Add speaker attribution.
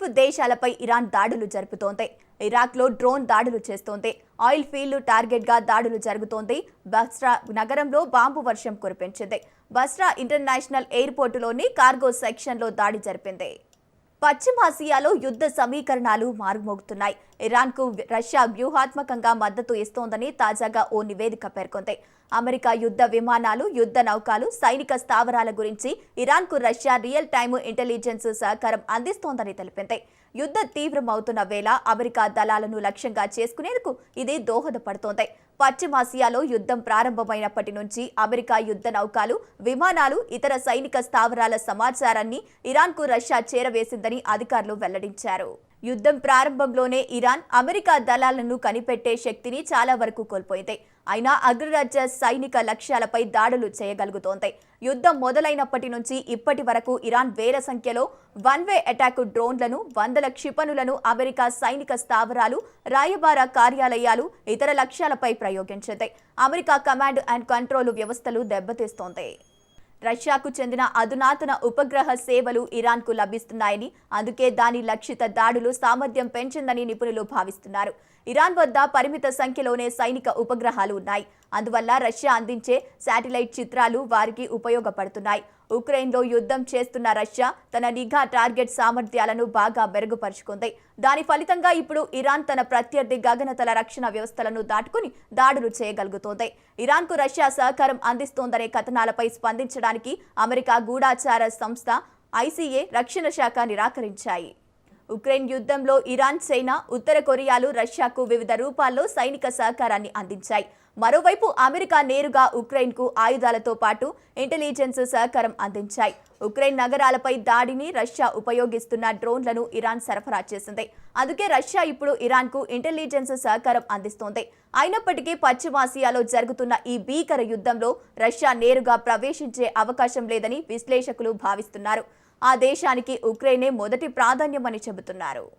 Speaker 1: Gulf దేశాలపై Iran దాడులు జరుపుతోంది. ఇరాక్లో drone దాడులు చేస్తోంది. ఆయిల్ ఫీల్డ్ టార్గెట్గా దాడులు జరుగుతోంది. బస్రా నగరంలో బాంబు వర్షం కురిపించింది. బస్రా ఇంటర్నేషనల్ ఎయిర్పోర్టులోని కార్గో సెక్షన్లో దాడి జరిపింది. పశ్చిమాసియాలో యుద్ధ సమీకరణాలు మారుమోగుతున్నాయి. ఇరాన్కు రష్యా వ్యూహాత్మకంగా మద్దతు ఇస్తోందని తాజాగా ఓ నివేదిక పేర్కొంది. అమెరికా యుద్ధ విమానాలు, యుద్ధ నౌకలు, సైనిక స్థావరాల గురించి ఇరాన్కు రష్యా రియల్ టైమ్ ఇంటెలిజెన్స్ సహకారం అందిస్తోందని తెలిపింది. యుద్ధ తీవ్రమవుతున్న వేళ అమెరికా దళాలను లక్ష్యంగా చేసుకునేందుకు ఇది దోహదపడుతోంది. పశ్చిమాసియాలో యుద్ధం ప్రారంభమైనప్పటి నుంచి అమెరికా యుద్ధ నౌకలు, విమానాలు, ఇతర సైనిక స్థావరాల సమాచారాన్ని ఇరాన్కు రష్యా చేరవేసిందని అధికారులు వెల్లడించారు. యుద్ధం ప్రారంభంలోనే ఇరాన్ అమెరికా దళాలను కనిపెట్టే శక్తిని చాలా వరకు కోల్పోయింది. అయినా అగ్రరాజ్య సైనిక లక్ష్యాలపై దాడులు చేయగలుగుతోంది. యుద్ధం మొదలైనప్పటి నుంచి ఇప్పటి వరకు ఇరాన్ వేల సంఖ్యలో వన్-వే అటాక్ డ్రోన్లను, వందల క్షిపణులను అమెరికా సైనిక స్థావరాలు, రాయబార కార్యాలయాలు, ఇతర లక్ష్యాలపై ప్రయోగించింది. అమెరికా కమాండ్ అండ్ కంట్రోల్ వ్యవస్థలు దెబ్బతీస్తోంది. రష్యాకు చెందిన అధునాతన ఉపగ్రహ సేవలు ఇరాన్కు లభిస్తున్నాయని, అందుకే దాని లక్షిత దాడులు సామర్థ్యం పెంచిందని నిపుణులు భావిస్తున్నారు. ఇరాన్ వద్ద పరిమిత సంఖ్యలోనే సైనిక ఉపగ్రహాలు ఉన్నాయి. అందువల్ల రష్యా అందించే శాటిలైట్ చిత్రాలు వారికి ఉపయోగపడుతున్నాయి. ఉక్రెయిన్లో యుద్ధం చేస్తున్న రష్యా తన నిఘా టార్గెట్ సామర్థ్యాలను బాగా మెరుగుపరుచుకుంది. దాని ఫలితంగా ఇప్పుడు ఇరాన్ తన ప్రత్యర్థి గగనతల రక్షణ వ్యవస్థలను దాటుకుని దాడులు చేయగలుగుతోంది. ఇరాన్కు రష్యా సహకారం అందిస్తోందనే కథనాలపై స్పందించడానికి అమెరికా గూఢాచార సంస్థ ఐసీఏ, రక్షణ శాఖ నిరాకరించాయి. ఉక్రెయిన్ యుద్ధంలో ఇరాన్, చైనా, ఉత్తర కొరియాలు రష్యాకు వివిధ రూపాల్లో సైనిక సహకారాన్ని అందించాయి. మరోవైపు అమెరికా నేరుగా ఉక్రెయిన్కు ఆయుధాలతో పాటు ఇంటెలిజెన్స్ సహకారం అందించాయి. ఉక్రెయిన్ నగరాలపై దాడిని రష్యా ఉపయోగిస్తున్న డ్రోన్లను ఇరాన్ సరఫరా చేసింది. అందుకే రష్యా ఇప్పుడు ఇరాన్కు ఇంటెలిజెన్స్ సహకారం అందిస్తోంది. అయినప్పటికీ పశ్చిమాసియాలో జరుగుతున్న ఈ భీకర యుద్ధంలో రష్యా నేరుగా ప్రవేశించే అవకాశం లేదని విశ్లేషకులు భావిస్తున్నారు. ఆ దేశానికి ఉక్రెయినే మొదటి ప్రాధాన్యమని చెబుతున్నారు.